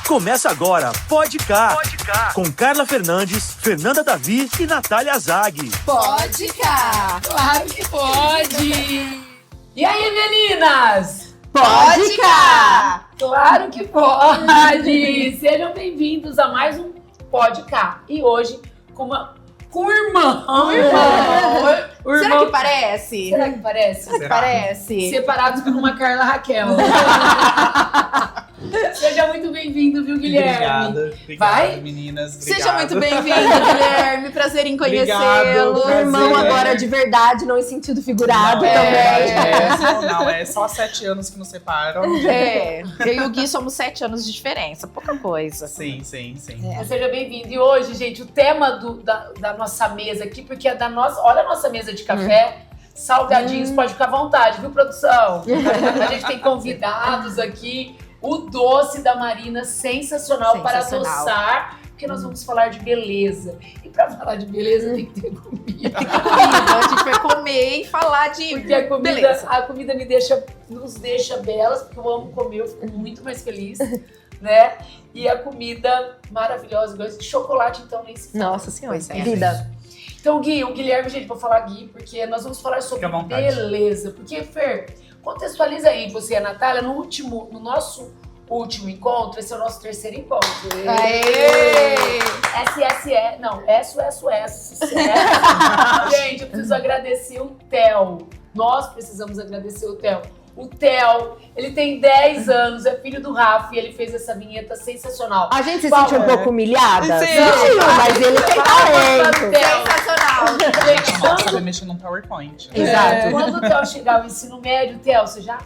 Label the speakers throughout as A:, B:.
A: Começa agora, Pode Cá, com Carla Fernandes, Fernanda Davi e Natália Zag.
B: Pode Cá, claro que pode! E aí, meninas?
C: Pode Cá!
B: Claro que pode! Sejam bem-vindos a mais um Pode Cá. E hoje com um irmão.
C: Será que parece?
B: Será que parece?
C: Parece.
B: Separados por uma Carla Raquel. Seja muito bem-vindo, viu, Guilherme?
D: Obrigado, meninas. Obrigado.
C: Seja muito bem-vindo, Guilherme. Prazer em conhecê-lo.
D: Obrigado,
C: Irmão
D: prazer.
C: agora de verdade, não em sentido figurado
D: Não,
C: também.
D: é só 7 anos que nos separam.
C: Eu e o Gui somos 7 anos de diferença, pouca coisa.
D: Sim.
B: Seja bem-vindo. E hoje, gente, o tema da nossa mesa aqui, porque é da nossa... Olha a nossa mesa de café. Salgadinhos, pode ficar à vontade, viu, produção? A gente tem convidados aqui. O doce da Marina, sensacional para adoçar, porque nós vamos falar de beleza. E para falar de beleza tem que ter comida.
C: A gente vai comer e falar de
B: Porque a
C: beleza.
B: comida nos deixa belas, porque eu amo comer, eu fico muito mais feliz, né? E a comida maravilhosa, eu gosto de chocolate, então nem se fala.
C: Nossa Senhora,
B: Pois é,
C: vida.
B: Então, Gui, o Guilherme, gente, vou falar Gui, porque nós vamos falar sobre
D: Fica à vontade.
B: beleza. Porque, Fer, contextualiza aí, você e a Natália, no nosso último encontro, esse é o nosso terceiro encontro.
C: Aê!
B: SSE, não, SOS. Gente, eu preciso agradecer o Theo. Nós precisamos agradecer o Theo. O Theo, ele tem 10 anos, é filho do Rafa e ele fez essa vinheta sensacional.
C: A gente se sentiu um pouco humilhada?
D: Sim.
C: Mas ele tem talento.
B: Sensacional. Gente,
D: Não
B: quando
D: saber mexer num PowerPoint.
C: Exato.
B: Quando o Theo chegar ao ensino médio, Theo, você já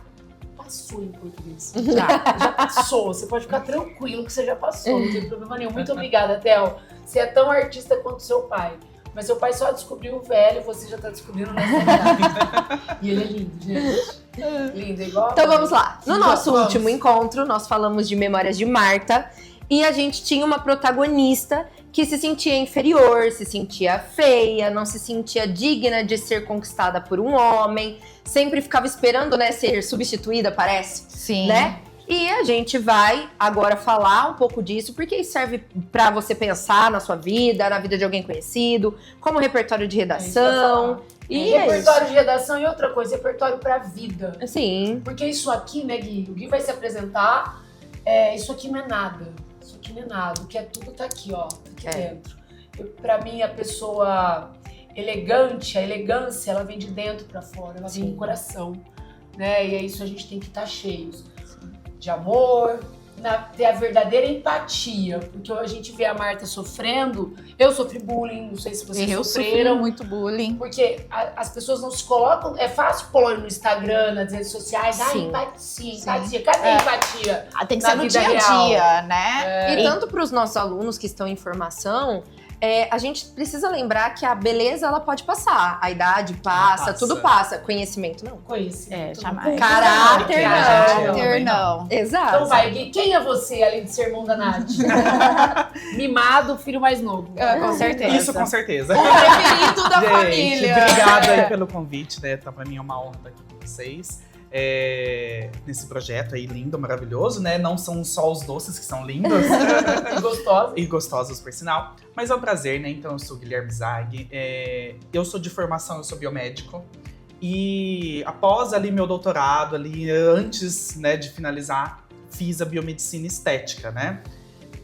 B: passou em português. Já passou. Você pode ficar tranquilo que você já passou, não tem problema nenhum. Muito obrigada, Theo. Você é tão artista quanto seu pai. Mas seu pai só descobriu o velho, você já tá descobrindo nessa idade. E ele é lindo, gente. Lindo, igual.
C: Então vamos lá. No nosso
B: Vamos.
C: último encontro, nós falamos de Memórias de Marta e a gente tinha uma protagonista que se sentia inferior, se sentia feia, não se sentia digna de ser conquistada por um homem, sempre ficava esperando, né, ser substituída, parece.
E: Sim.
C: Né? E a gente vai agora falar um pouco disso, porque isso serve pra você pensar na sua vida, na vida de alguém conhecido, como repertório de redação. E é
B: repertório de redação e outra coisa, repertório pra vida.
C: isso. Sim.
B: Porque isso aqui, né, Gui? O Gui vai se apresentar, isso aqui não é nada. Isso aqui não é nada. O que é tudo tá aqui, ó. Tá aqui dentro. Pra mim, a pessoa elegante, a elegância, ela vem de dentro pra fora, ela vem do coração. Né? E é isso, a gente tem que estar cheios de amor, ter a verdadeira empatia. Porque a gente vê a Marta sofrendo. Eu sofri bullying, não sei se vocês
E: Eu
B: sofreram.
E: sofri muito bullying.
B: Porque as pessoas não se colocam. É fácil pôr no Instagram, nas redes sociais.
C: Sim.
B: Empatia. Cadê a empatia?
E: Tem que
B: Na
E: ser no
B: vida
E: dia a
B: real.
E: dia, né?
C: E tanto para os nossos alunos que estão em formação, a gente precisa lembrar que a beleza ela pode passar. A idade passa, tudo passa. Conhecimento não.
B: Conhecimento.
E: Jamais.
C: Caráter
E: Caráter,
D: não.
E: não.
C: Exato.
B: Então vai, Gui, quem é você, além de ser irmão da Nath? Mimado, filho mais novo.
E: Com certeza.
D: Isso, com certeza.
E: O preferido da
D: Gente,
E: família.
D: obrigado aí pelo convite, né? Tá, pra mim é uma honra estar aqui com vocês. Nesse projeto aí lindo, maravilhoso, né? Não são só os doces que são lindos
B: Gostosa.
D: e gostosos, por sinal. Mas é um prazer, né? Então, eu sou o Guilherme Zag. Eu sou de formação, eu sou biomédico. E após ali meu doutorado, ali antes, né, de finalizar, fiz a biomedicina estética, né?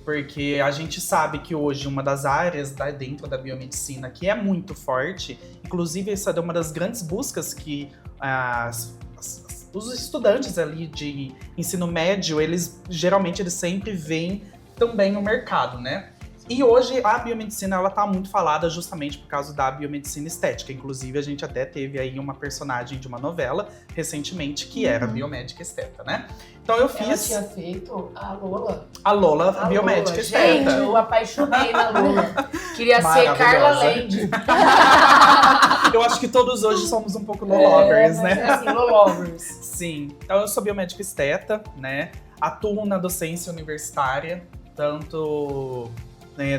D: Porque a gente sabe que hoje uma das áreas dentro da biomedicina que é muito forte, inclusive essa é uma das grandes buscas que os estudantes ali de ensino médio, eles sempre veem também no mercado, né? E hoje a biomedicina, ela tá muito falada justamente por causa da biomedicina estética. Inclusive, a gente até teve aí uma personagem de uma novela recentemente que era biomédica esteta, né? Então eu fiz...
B: Ela tinha feito a Lola.
D: A Lola, biomédica esteta.
B: Gente, eu apaixonei na Lola. Queria ser
D: Maravilhosa.
B: Carla Land.
D: Eu acho que todos hoje somos um pouco Lolovers, né?
B: É assim, Lolovers.
D: Sim. Então eu sou biomédica esteta, né? Atuo na docência universitária, tanto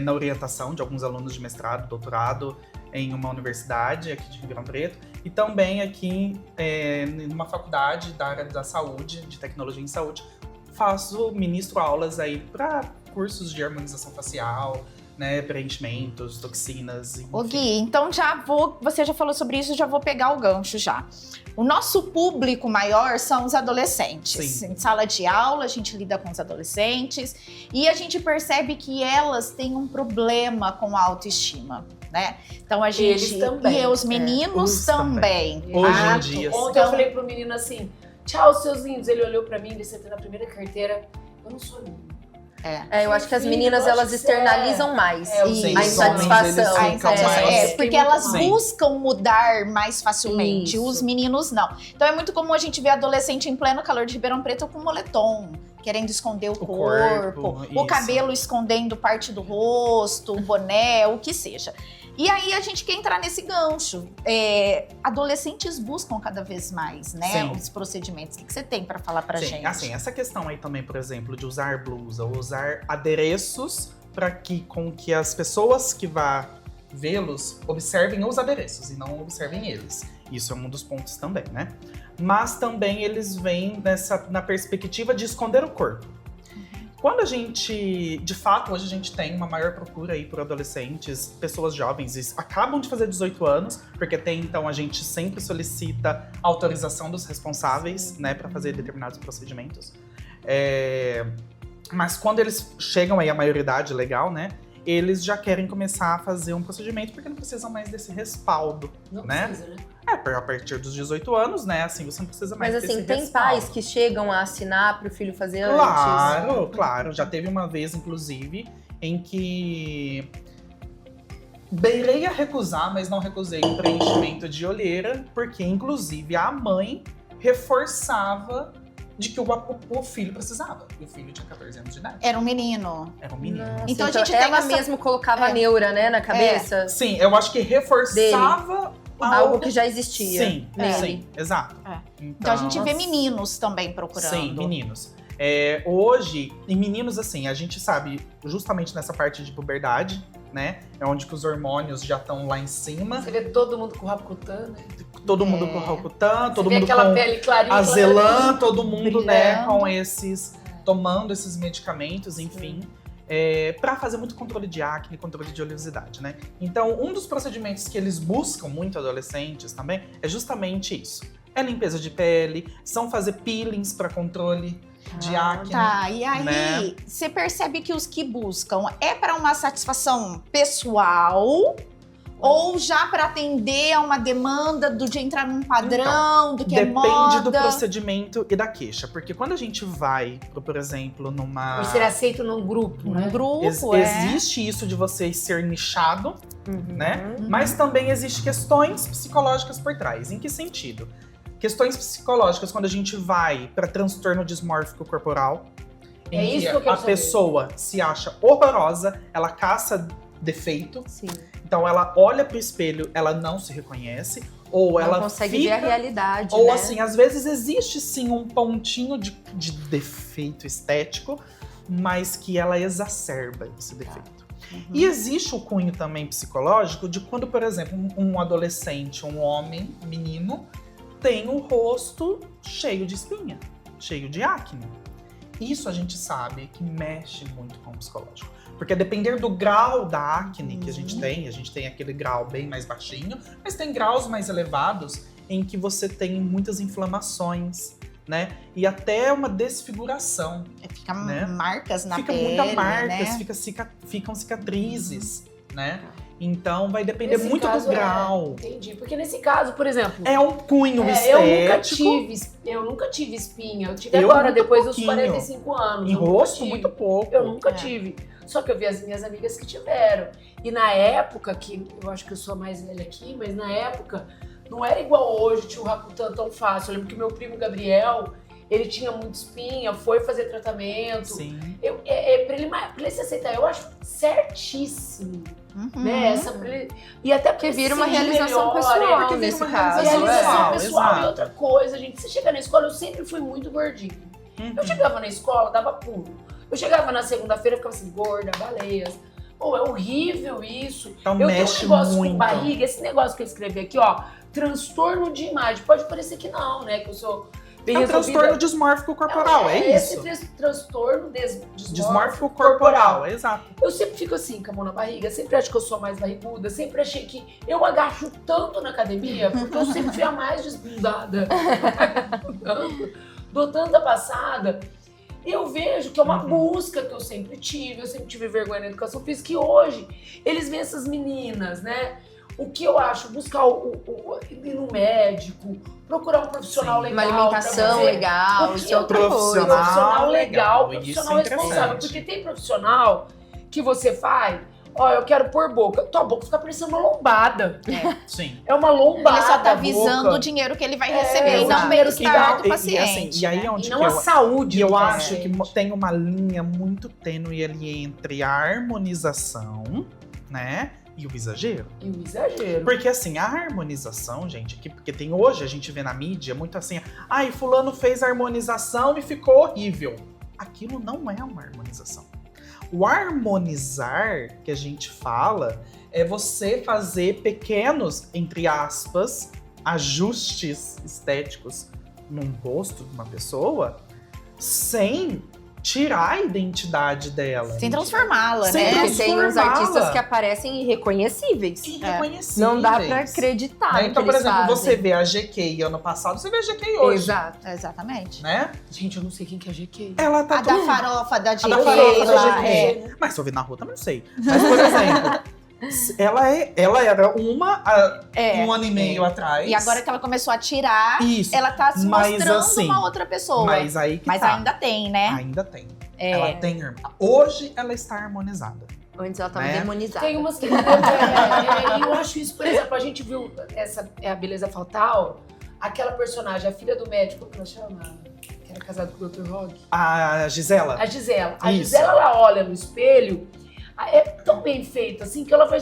D: na orientação de alguns alunos de mestrado, doutorado, em uma universidade aqui de Ribeirão Preto, e também aqui numa faculdade da área da saúde, de tecnologia em saúde, ministro aulas aí para cursos de harmonização facial, né, preenchimentos, toxinas, enfim.
E: Ô Gui, então você já falou sobre isso, já vou pegar o gancho já. O nosso público maior são os adolescentes.
D: Sim.
E: Em sala de aula, a gente lida com os adolescentes e a gente percebe que elas têm um problema com a autoestima, né? Então a gente...
B: Eles também.
E: E os meninos
D: Os
E: também.
D: Hoje em
B: Exato.
D: dia,
B: Ontem eu falei pro menino assim, tchau, seus lindos. Ele olhou pra mim, ele sentou na primeira carteira. Eu não sou lindo.
C: Eu acho que as
B: Sim,
C: meninas,
B: eu acho
C: elas
B: que
C: externalizam mais
B: é,
E: Isso.
C: a
E: Os
C: insatisfação.
D: homens, eles ficam mais-
E: Porque elas
D: Sim.
E: buscam mudar mais facilmente,
C: Isso.
E: os meninos não. Então é muito comum a gente ver adolescente em pleno calor de Ribeirão Preto com moletom, querendo esconder o corpo,
D: isso.
E: o cabelo escondendo parte do rosto, o boné, o que seja. E aí a gente quer entrar nesse gancho. Adolescentes buscam cada vez mais, né,
D: Sim.
E: os procedimentos. O que você tem pra falar pra
D: Sim,
E: gente?
D: assim, essa questão aí também, por exemplo, de usar blusa ou usar adereços para que com que as pessoas que vá vê-los observem os adereços e não observem eles. Isso é um dos pontos também, né? Mas também eles vêm na perspectiva de esconder o corpo. Quando a gente, de fato, hoje a gente tem uma maior procura aí por adolescentes, pessoas jovens, e acabam de fazer 18 anos, porque até então a gente sempre solicita autorização dos responsáveis, né, para fazer determinados procedimentos. Mas quando eles chegam aí à maioridade legal, né, eles já querem começar a fazer um procedimento porque não precisam mais desse respaldo,
B: Não
D: né?
B: precisa, né?
D: A partir dos 18 anos, né, assim, você não precisa mais
C: Mas
D: desse
C: assim, tem
D: respaldo.
C: pais que chegam a assinar pro filho fazer antes.
D: Claro, claro. Já teve uma vez, inclusive, em que beirei a recusar, mas não recusei o preenchimento de olheira, porque, inclusive, a mãe reforçava de que o filho precisava. E o filho tinha 14 anos de idade.
E: Era um menino.
D: Era um menino.
C: Nossa,
E: Então a gente tem
C: ela
E: essa-
C: mesmo colocava a neura, né, na cabeça.
D: Sim, eu acho que reforçava
C: Algo que já existia.
D: Sim,
C: nele.
D: sim, exato.
E: Então a gente vê
C: Nossa.
E: meninos também procurando.
D: Sim, meninos. Hoje, em meninos, assim, a gente sabe, justamente nessa parte de puberdade, né? É onde que os hormônios já estão lá em cima.
B: Você vê todo mundo com Rakutan, né?
D: Todo mundo com Roacutan, todo
B: Você vê
D: mundo
B: aquela
D: com
B: pele clarinha.
D: azelã, todo mundo, né,
E: brilhando.
D: com esses, tomando esses medicamentos, enfim. Para fazer muito controle de acne, controle de oleosidade, né? Então, um dos procedimentos que eles buscam muito adolescentes também é justamente isso. É limpeza de pele, são fazer peelings para controle de acne.
E: Tá, e aí
D: né?
E: você percebe que os que buscam é para uma satisfação pessoal ou já para atender a uma demanda de entrar num padrão, do que é
D: Depende
E: moda?
D: do procedimento e da queixa. Porque quando a gente vai, por exemplo, numa...
B: Por ser aceito num grupo, né?
E: Um grupo,
D: Existe isso de você ser nichado, né? Mas também existe questões psicológicas por trás. Em que sentido? Questões psicológicas quando a gente vai para transtorno dismórfico corporal,
B: É
D: em
B: isso que eu quero
D: a
B: saber.
D: pessoa se acha horrorosa, ela caça defeito,
C: Sim.
D: então ela olha pro espelho, ela não se reconhece, ou ela
C: Não consegue
D: fica...
C: ver a realidade,
D: Ou
C: né?
D: assim, às vezes existe sim um pontinho de defeito estético, mas que ela exacerba esse defeito. E existe o cunho também psicológico de quando, por exemplo, um adolescente, um homem, menino, tem o rosto cheio de espinha, cheio de acne. Isso a gente sabe que mexe muito com o psicológico. Porque a depender do grau da acne que a gente tem aquele grau bem mais baixinho, mas tem graus mais elevados em que você tem muitas inflamações, né? E até uma desfiguração.
E: Fica
D: né?
E: marcas na
D: Fica
E: pele,
D: muitas marcas,
E: né?
D: ficam cicatrizes, né? Então vai depender
B: Nesse
D: muito do
B: caso,
D: grau.
B: Entendi. Porque nesse caso, por exemplo,
D: É um cunho estético.
B: eu nunca tive espinha. Eu tive
D: Eu
B: agora,
D: muito
B: depois dos
D: pouquinho.
B: 45 anos.
D: Em
B: eu nunca
D: rosto,
B: tive.
D: muito pouco.
B: Eu nunca
E: É.
B: tive. Só que eu vi as minhas amigas que tiveram. E na época, que eu acho que eu sou a mais velha aqui, mas na época não era igual hoje, tinha o Rakutan tão fácil. Eu lembro que meu primo Gabriel, ele tinha muita espinha, foi fazer tratamento.
D: Sim.
B: Pra ele se aceitar, eu acho certíssimo. Né? E até
C: Porque vira uma
B: se sentir
C: realização
B: melhor,
C: pessoal
D: porque vira
C: nesse
D: uma
C: caso.
B: Realização pessoal.
D: exato.
B: E outra coisa, gente, você chega na escola, eu sempre fui muito gordinha. Eu chegava na escola, dava pulo. Eu chegava na segunda-feira, ficava assim, gorda, baleias. Pô, é horrível isso.
D: Então
B: Eu tenho um
D: mexe
B: negócio
D: muito.
B: com barriga, esse negócio que eu escrevi aqui, ó, transtorno de imagem. Pode parecer que não, né, que eu sou bem
D: É um
B: resolvida.
D: transtorno dismórfico corporal, é isso.
B: Esse transtorno
D: Dismórfico corporal, exato.
B: Eu sempre fico assim, com a mão na barriga, sempre acho que eu sou mais barriguda, sempre achei que eu agacho tanto na academia, porque eu sempre fui a mais desbundada. Dou tanta passada. Eu vejo que é uma busca que eu sempre tive vergonha na educação física, e hoje eles veem essas meninas, né? O que eu acho, buscar ir no médico, procurar um profissional legal.
C: Uma alimentação legal, isso é outra coisa.
B: Profissional legal,
D: Isso
B: profissional
D: é
B: responsável.
D: interessante.
B: Porque tem profissional que você faz, ó, eu quero pôr boca. Tua boca fica parecendo uma lombada.
D: Sim.
B: É uma lombada.
E: Ele só tá
B: a
E: visando
B: boca.
E: o dinheiro que ele vai receber e
B: exato.
E: não o bem-estar do
D: E
E: paciente.
D: assim, e aí
E: né?
D: onde
B: E
D: que
B: não a saúde.
D: eu
B: do
D: acho
B: paciente.
D: que tem uma linha muito tênue ali entre a harmonização, né, e o exagero.
B: E o exagero.
D: Porque assim, a harmonização, gente, porque tem hoje, a gente vê na mídia muito assim, ai, fulano fez harmonização e ficou horrível. Aquilo não é uma harmonização. O harmonizar que a gente fala é você fazer pequenos, entre aspas, ajustes estéticos num rosto de uma pessoa sem tirar a identidade dela.
E: Sem transformá-la,
D: Sem
E: né?
C: Porque tem uns
D: transformá-la.
C: artistas que aparecem irreconhecíveis.
D: Irreconhecíveis.
C: Não dá pra acreditar.
D: Né?
C: no
D: Então,
C: que
D: por
C: eles
D: exemplo, você
C: fazem.
D: vê a GK ano passado, você vê a GK hoje.
C: Exato.
E: Exatamente.
D: Né?
B: Gente, eu não sei quem que é a GK.
D: Ela tá
E: A da
D: tudo-
E: farofa da
D: A da
E: GK
D: farofa da
E: lá,
D: GK.
E: é.
D: Mas se eu vi na rua também não sei. Mas, por exemplo, ela era uma
E: É.
D: um ano e meio atrás.
E: E agora que ela começou a tirar,
D: Isso.
E: ela tá se
D: Mas,
E: mostrando
D: assim,
E: uma outra pessoa.
D: Mas aí que
E: Mas
D: tá.
E: ainda tem, né?
D: Ainda tem.
E: É.
D: Ela tem. Hoje ela está harmonizada.
C: Antes ela tava
D: Né?
C: demonizada.
B: Tem umas que. E eu acho isso, por exemplo, a gente viu essa é a Beleza Fatal, aquela personagem, a filha do médico, como ela chama? Que era casada com o Dr. Rock.
D: A Gisela.
B: A Gisela. A
D: Isso.
B: Gisela, ela olha no espelho, é tão bem feito assim que ela vai.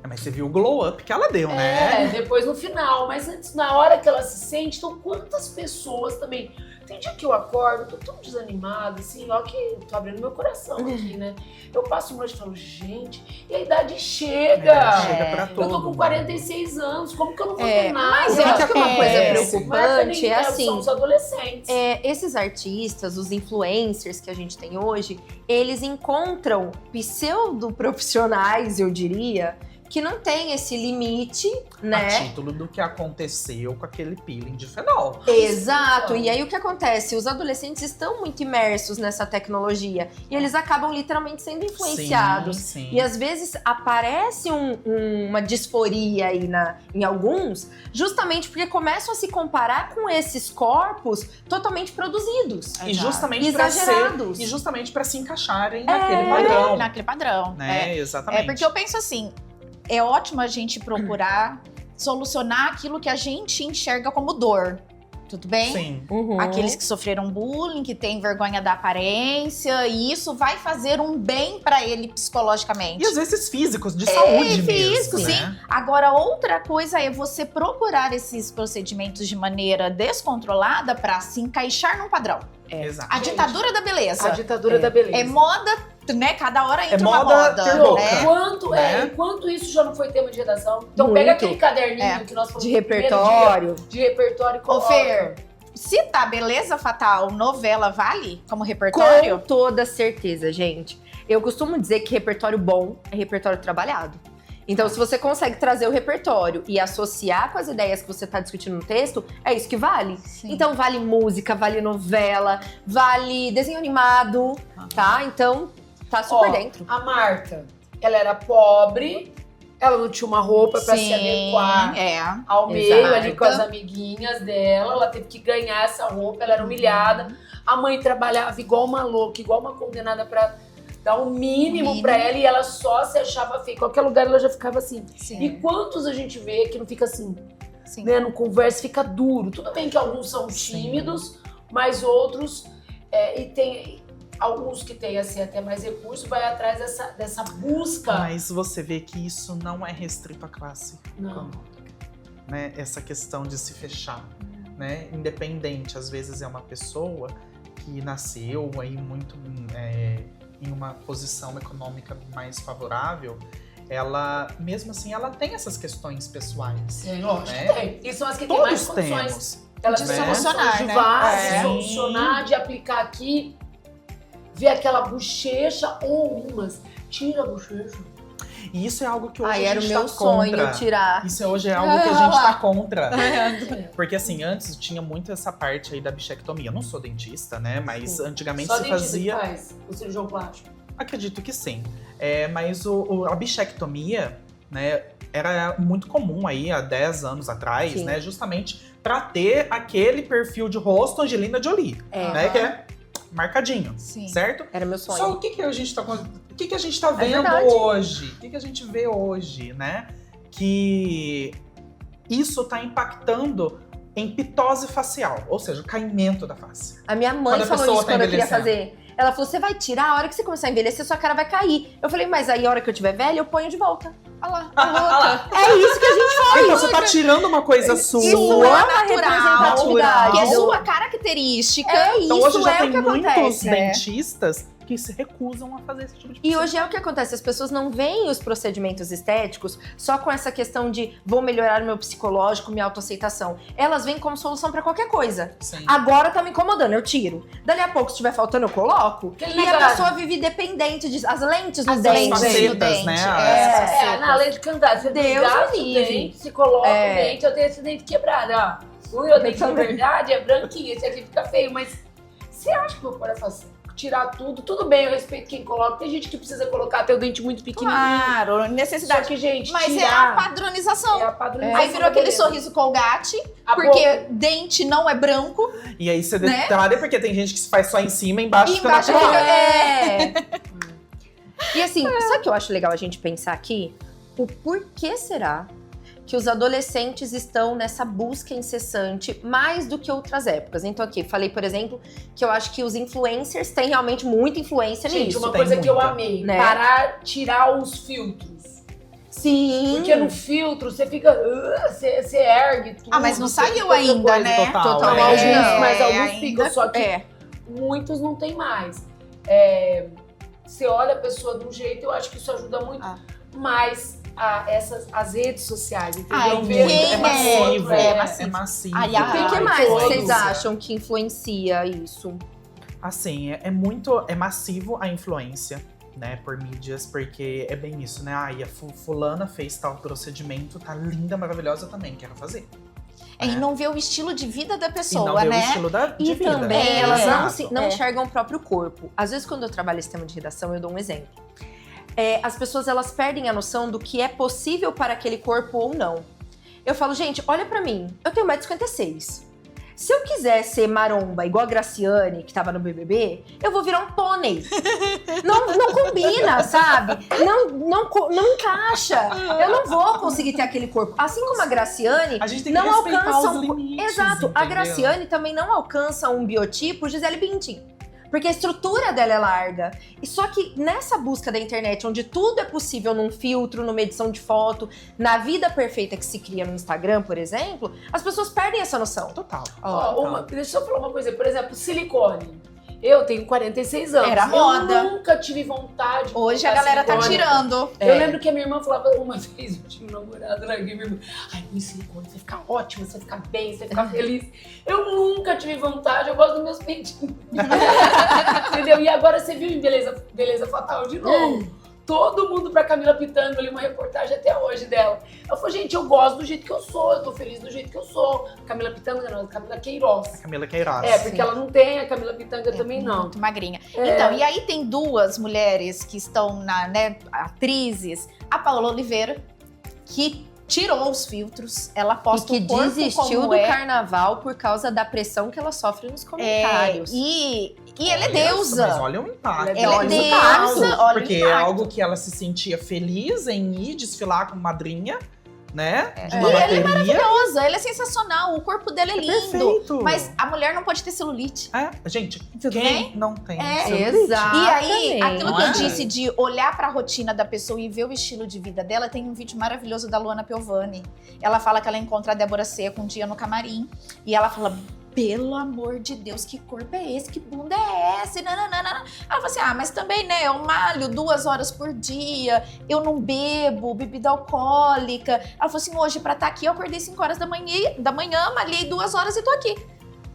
D: Mas você viu o glow up que ela deu, né?
B: Depois no final. Mas antes, na hora que ela se sente, então quantas pessoas também. Tem dia que eu acordo, tô tão desanimada, assim, ó, que tô abrindo meu coração aqui, né? Eu passo uma noite e falo, gente, e a idade chega.
D: Chega pra todo
B: Eu tô com
D: mundo.
B: 46 anos, como que eu não vou ter nada?
C: Mas eu acho que uma coisa
E: É.
C: preocupante é assim.
B: São os adolescentes.
C: Esses artistas, os influencers que a gente tem hoje, eles encontram pseudo-profissionais, eu diria, que não tem esse limite,
D: A
C: né?
D: título do que aconteceu com aquele peeling de fenol.
C: Exato. E aí o que acontece? Os adolescentes estão muito imersos nessa tecnologia e eles acabam literalmente sendo influenciados.
D: Sim, sim.
C: E às vezes aparece uma disforia aí em alguns, justamente porque começam a se comparar com esses corpos totalmente produzidos.
D: E justamente para
C: Exagerados.
D: e justamente para se encaixarem naquele padrão,
E: Naquele padrão.
D: né? Exatamente.
E: É porque eu penso assim, é ótimo a gente procurar solucionar aquilo que a gente enxerga como dor. Tudo bem?
D: Sim.
C: Uhum.
E: Aqueles que sofreram bullying, que têm vergonha da aparência, e isso vai fazer um bem pra ele psicologicamente.
D: E às vezes físicos, de saúde
E: físico,
D: mesmo,
E: sim.
D: né?
E: Agora, outra coisa é você procurar esses procedimentos de maneira descontrolada pra se encaixar num padrão.
D: Exato.
E: A
B: Gente,
E: ditadura da beleza.
B: A ditadura da beleza.
E: É moda, né? Cada hora entra uma
D: moda
E: moda.
D: ter boca.
E: né?
B: Enquanto isso já não foi tema de redação. Então
C: Muito.
B: pega aquele caderninho
E: É.
B: que nós falamos
C: De
B: no primeiro
C: repertório.
B: dia, de repertório e
E: Ô,
B: coloca.
E: Fer, se tá Beleza Fatal, novela vale como repertório?
C: Com toda certeza, gente. Eu costumo dizer que repertório bom é repertório trabalhado. Então, se você consegue trazer o repertório e associar com as ideias que você está discutindo no texto, é isso que vale.
E: Sim.
C: Então, vale música, vale novela, vale desenho animado, tá? Então, tá super
B: Ó,
C: dentro.
B: A Marta, ela era pobre, ela não tinha uma roupa pra se adequar
E: É.
B: ao meio
C: Exato.
B: ali com as amiguinhas dela. Ela teve que ganhar essa roupa, ela era humilhada. A mãe trabalhava igual uma louca, igual uma condenada pra dar o mínimo pra ela e ela só se achava feia. Em qualquer lugar ela já ficava assim.
E: Sim.
B: E quantos a gente vê que não fica assim,
E: Sim.
B: né? Não conversa, fica duro. Tudo bem que alguns são tímidos, mas outros, e tem alguns que têm assim, até mais recurso, vai atrás dessa busca.
D: Mas você vê que isso não é restrito à classe
B: Não.
D: econômica, né? Essa questão de se fechar, né? Independente, às vezes é uma pessoa que nasceu aí muito em uma posição econômica mais favorável, ela, mesmo assim, ela tem essas questões pessoais.
B: Sim, lógico
D: né?
B: que tem. E são as que têm mais
D: Todos
B: condições.
D: temos.
B: Elas
E: De
B: têm
E: solucionar,
B: condições de
E: né?
B: várias, de
E: É.
B: solucionar, de aplicar aqui, ver aquela bochecha ou umas. Tira a bochecha.
D: E isso é algo que hoje
C: Ai,
D: a
C: era o
D: gente
C: meu
D: tá
C: sonho
D: contra.
C: tirar.
D: Isso hoje é algo que a gente tá contra.
B: É.
D: Porque assim, antes tinha muito essa parte aí da bichectomia. Eu não sou dentista, né? Mas antigamente
B: Só
D: se
B: dentista
D: fazia.
B: que faz, o cirurgião plástico.
D: Acredito que sim. Mas a bichectomia, né, era muito comum aí há 10 anos atrás,
C: Sim.
D: né? Justamente pra ter aquele perfil de rosto Angelina Jolie,
C: É,
D: né? Que é marcadinho,
E: Sim.
D: certo?
C: era meu sonho.
D: Só o que a gente tá vendo
C: verdade.
D: hoje? O que a gente vê hoje, né? Que isso tá impactando em pitose facial, ou seja, o caimento da face.
C: A minha mãe
D: Quando a
C: falou
D: pessoa
C: isso
D: tá
C: quando eu queria
D: envelhecendo.
C: fazer. Ela falou, você vai tirar, a hora que você começar a envelhecer, sua cara vai cair. Eu falei, mas aí a hora que eu tiver velha, eu ponho de volta.
E: Olha lá,
D: Olha lá.
C: É isso que a gente faz.
D: Então você tá tirando uma coisa sua.
C: Isso é uma
E: natural,
C: representatividade.
E: que é
D: Não.
E: sua característica.
C: É
D: Então
C: isso,
D: hoje já
C: é
D: tem
C: o que
D: muitos
C: acontece.
D: dentistas que se recusam a fazer esse tipo de
C: E
D: procedimento.
C: hoje é o que acontece, as pessoas não veem os procedimentos estéticos só com essa questão de vou melhorar o meu psicológico, minha autoaceitação. Elas veem como solução pra qualquer coisa.
D: Sim.
C: Agora tá me incomodando, eu tiro. Dali a pouco, se estiver faltando, eu coloco.
B: Aquele
C: E a
B: negócio.
C: pessoa vive dependente de as lentes no
E: As
C: dente.
E: lentes
D: facetas,
E: no dente.
D: né?
B: É, na lei de cantar, você
C: Deus
B: desgasta
C: me
B: o
C: livre.
B: dente, se coloca
C: É.
B: o dente, eu tenho esse dente quebrado, ó. O meu dente de
C: também.
B: verdade é branquinho, esse aqui fica feio, mas você acha que eu vou tirar tudo bem, eu respeito quem coloca. Tem gente que precisa colocar até o dente muito pequenininho.
E: Claro,
B: Só
E: necessidade.
B: que, gente,
E: Mas é a
B: tirar
E: padronização.
B: é a padronização.
E: Aí virou
B: da
E: aquele
B: beleza.
E: sorriso Colgate,
B: A
E: porque
B: boca-
E: dente não é branco.
D: E aí você
E: Né?
D: detalha, porque tem gente que se faz só em cima e embaixo
E: E
D: fica
E: embaixo
D: natural.
C: É. E assim, sabe o que eu acho legal a gente pensar aqui? O porquê será que os adolescentes estão nessa busca incessante mais do que outras épocas? Então aqui, falei, por exemplo, que eu acho que os influencers têm realmente muita influência
B: Gente,
C: nisso.
B: uma
D: tem
B: coisa que eu
D: muita,
B: amei,
C: né?
B: parar, tirar os filtros.
C: Sim.
B: Porque no filtro você fica, você ergue tudo.
E: Ah, mas não
B: você
E: saiu
B: fica outra
E: ainda,
B: coisa.
E: né?
D: Total,
C: Totalmente.
B: Alguns,
C: não.
B: mas alguns
E: ainda-
B: ficam, só que
C: É.
B: muitos não tem mais. Você olha a pessoa de um jeito, eu acho que isso ajuda muito.
E: Ah.
B: Mas as redes sociais, entendeu?
E: Ai,
B: Ver
E: quem
D: É massivo,
E: é
D: é
E: massivo.
D: massivo.
E: Ai,
C: E o que mais
B: todos.
C: vocês acham que influencia isso?
D: Assim, é massivo a influência, né, por mídias, porque é bem isso, né? Ai, a fulana fez tal procedimento, tá linda, maravilhosa também, quero fazer.
E: E não vê o estilo de vida da
D: E
E: pessoa,
D: não vê o
E: né?
D: estilo de
C: E
D: vida.
C: também elas
D: Exato.
C: não enxergam o próprio corpo. Às vezes, quando eu trabalho em sistema de redação, eu dou um exemplo. As pessoas, elas perdem a noção do que é possível para aquele corpo ou não. Eu falo, gente, olha pra mim, eu tenho 1,56 m. Se eu quiser ser maromba igual a Graciane, que tava no BBB, eu vou virar um pônei. Não combina, sabe? Não encaixa. Eu não vou conseguir ter aquele corpo. Assim como a Graciane
D: A gente tem que
C: não
D: respeitar
C: alcança
D: os
C: um...
D: limites,
C: Exato. A
D: entendeu?
C: Graciane também não alcança um biotipo Gisele Bündchen. Porque a estrutura dela é larga. E só que nessa busca da internet, onde tudo é possível num filtro, numa edição de foto, na vida perfeita que se cria no Instagram, por exemplo, as pessoas perdem essa noção.
D: Total.
B: Ó, deixa eu falar uma coisa, por exemplo, silicone. Eu tenho 46 anos.
E: Era moda.
B: Eu nunca tive vontade de
E: Hoje a
B: colocar
E: galera tá
B: silicone.
E: tirando.
B: Eu lembro que a minha irmã falava uma vez, eu tinha um namorado, larguei minha irmã. Ai, com silicone, você vai ficar ótima, você vai ficar bem, você vai ficar feliz. Eu nunca tive vontade, eu gosto dos meus peitinhos. Entendeu? E agora você viu em Beleza Fatal de novo. Todo mundo pra Camila Pitanga, eu li uma reportagem até hoje dela. Ela falou, gente, eu gosto do jeito que eu sou, eu tô feliz do jeito que eu sou. Camila Pitanga não, Camila Queiroz.
D: Camila Queiroz.
B: Porque
C: Sim.
B: ela não tem, a Camila Pitanga também não.
E: Muito magrinha.
B: É.
E: Então, e aí tem duas mulheres que estão atrizes. A Paola Oliveira, que tirou os filtros. Ela
C: E
E: posta
C: que
E: o corpo
C: desistiu
E: como
C: do
E: é.
C: carnaval por causa da pressão que ela sofre nos comentários.
E: E ela é
D: Olha,
E: deusa.
D: Mas olha o impacto.
B: Ela é
E: Olha o
B: deusa,
E: impacto, olha o
D: Porque é
E: impacto.
D: algo que ela se sentia feliz em ir desfilar como madrinha, né? De
E: E
D: uma
E: ela é
D: bateria.
E: Deusa, ela é sensacional, o corpo dela é lindo.
D: Perfeito.
E: Mas a mulher não pode ter celulite.
D: Gente,
E: Tudo
D: quem
E: bem?
D: não tem?
E: É,
D: celulite?
C: exato.
E: E aí,
C: Exatamente.
E: aquilo que
D: Não
E: eu
D: é?
E: disse de olhar pra rotina da pessoa e ver o estilo de vida dela, tem um vídeo maravilhoso da Luana Piovani. Ela fala que ela encontra a Débora Seco um dia no camarim e ela fala pelo amor de Deus, que corpo é esse? Que bunda é essa? Nananana. Ela falou assim, mas também, né, eu malho 2 horas por dia, eu não bebo bebida alcoólica. Ela falou assim, hoje pra estar aqui eu acordei 5 horas da manhã, malhei 2 horas e tô aqui.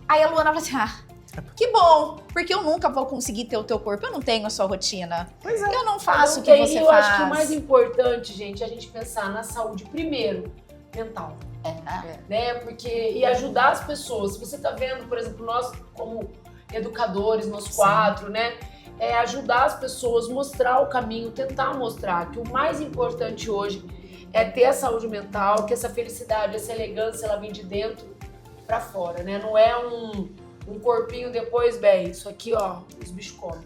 E: Aí a Luana falou assim, que bom, porque eu nunca vou conseguir ter o teu corpo, eu não tenho a sua rotina.
D: Pois é.
E: Eu não faço o que você
B: eu
E: faz.
B: acho que o mais importante, gente, é a gente pensar na saúde primeiro, mental. Né? E ajudar as pessoas. Se você tá vendo, por exemplo, nós como educadores, nós 4, né? Ajudar as pessoas, mostrar o caminho, tentar mostrar que o mais importante hoje é ter a saúde mental, que essa felicidade, essa elegância, ela vem de dentro pra fora, né? Não é um corpinho depois, bem, isso aqui, ó, os bichos comem.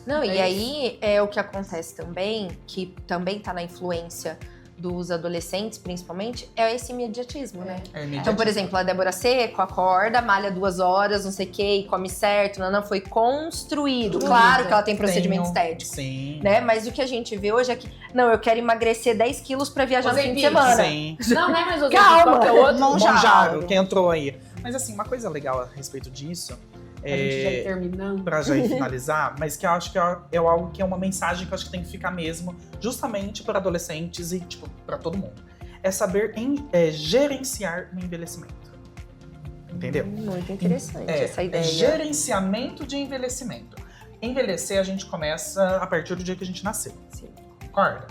C: Não, e aí é o que acontece também, que também tá na influência dos adolescentes, principalmente, é esse imediatismo, né? Então, por exemplo, a Débora Seco acorda, malha 2 horas, não sei o quê, e come certo, não foi construído. Claro que ela tem procedimento estético,
D: Sim.
C: né? Mas o que a gente vê hoje é que, não, eu quero emagrecer 10 quilos pra viajar no fim de
B: Ozempic.
C: semana.
D: Sim.
B: Não é mais
C: Calma.
B: qualquer outro.
D: Monjaro, que entrou aí. Mas assim, uma coisa legal a respeito disso,
B: A gente já ir terminando.
D: pra já ir finalizar, mas que eu acho que é algo que é uma mensagem que eu acho que tem que ficar mesmo, justamente para adolescentes e, tipo, pra todo mundo. É saber gerenciar o envelhecimento. Entendeu?
C: Muito interessante essa ideia.
D: Gerenciamento de envelhecimento. Envelhecer a gente começa a partir do dia que a gente nasceu.
C: Sim.
D: Concorda?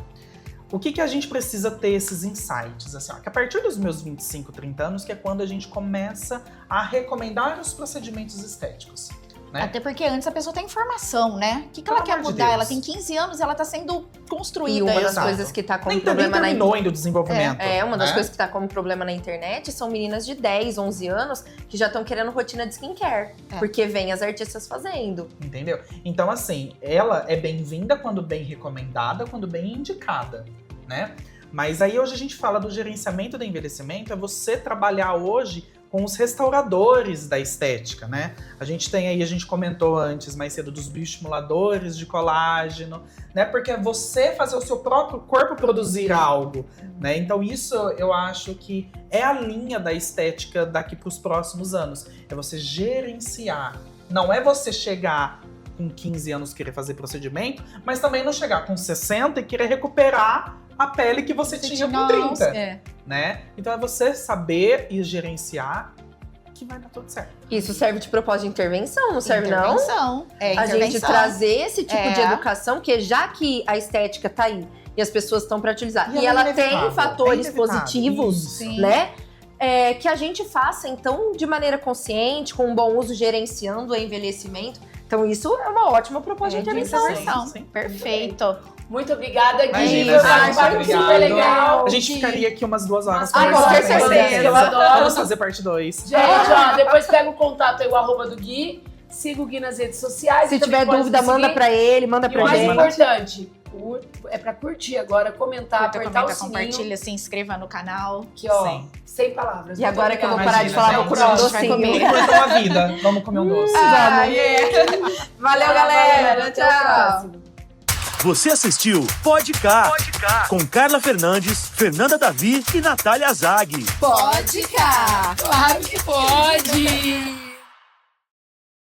D: O que a gente precisa ter esses insights? Assim, que a partir dos meus 25, 30 anos, que é quando a gente começa a recomendar os procedimentos estéticos. Né?
E: Até porque antes a pessoa tem informação, né? O que ela
D: Pelo
E: quer
D: amor de
E: mudar?
D: Deus.
E: Ela tem 15 anos e ela tá sendo construída.
C: E uma das
D: Exato.
C: coisas que tá como
D: Nem
C: problema na
D: terminou ainda o desenvolvimento.
C: uma das
D: né?
C: coisas que tá como problema na internet são meninas de 10, 11 anos que já estão querendo rotina de skincare. Porque vem as artistas fazendo.
D: Entendeu? Então, assim, ela é bem-vinda quando bem recomendada, quando bem indicada, né? Mas aí hoje a gente fala do gerenciamento do envelhecimento, é você trabalhar hoje com os restauradores da estética, né? A gente tem aí, a gente comentou antes, mais cedo, dos bioestimuladores de colágeno, né? Porque é você fazer o seu próprio corpo produzir algo, né? Então isso eu acho que é a linha da estética daqui para os próximos anos. É você gerenciar. Não é você chegar com 15 anos querer fazer procedimento, mas também não chegar com 60 e querer recuperar a pele que você tinha com 30, né? Então é você saber e gerenciar que vai dar tudo certo.
C: Isso serve de propósito de intervenção, não serve não?
E: Intervenção.
C: A gente trazer esse tipo de educação, que já que a estética tá aí e as pessoas estão para utilizar, e ela tem fatores positivos,
D: Isso.
C: né? Que a gente faça, então, de maneira consciente, com um bom uso, gerenciando o envelhecimento. Então, isso é uma ótima proposta de intervenção.
D: Sim.
E: Perfeito.
B: Muito obrigada, Gui.
D: Imagina,
B: Foi um
D: gente,
B: bate-papo
D: obrigado.
B: super legal.
D: A gente ficaria aqui umas 2 horas
B: Ah, com
D: conversando
B: certeza, eu
D: vocês.
B: adoro.
D: Vamos fazer parte 2.
B: Gente, ó, depois pega o contato aí, o @ do Gui. Siga o Gui nas redes sociais.
C: Se
B: Também
C: tiver
B: pode
C: dúvida,
B: nos
C: manda
B: seguir.
C: pra ele, manda
B: E o
C: pra
B: mais
C: gente.
B: importante, é pra curtir agora, comentar,
E: Curta,
B: apertar
E: comenta,
B: o sininho.
E: compartilha, se inscreva no canal.
B: Que, ó,
D: Sim.
B: sem palavras.
C: E agora que eu vou
B: Muito
C: parar de
B: obrigada.
C: falar, vou comer um
E: Vai
C: docinho.
E: comer.
D: Curtam a vida. Vamos comer um doce.
E: Valeu, galera.
B: Até o próximo.
A: Você assistiu Pode Cá, com Carla Fernandes, Fernanda Davi e Natália Zag.
E: Pode cá.
B: Claro que pode!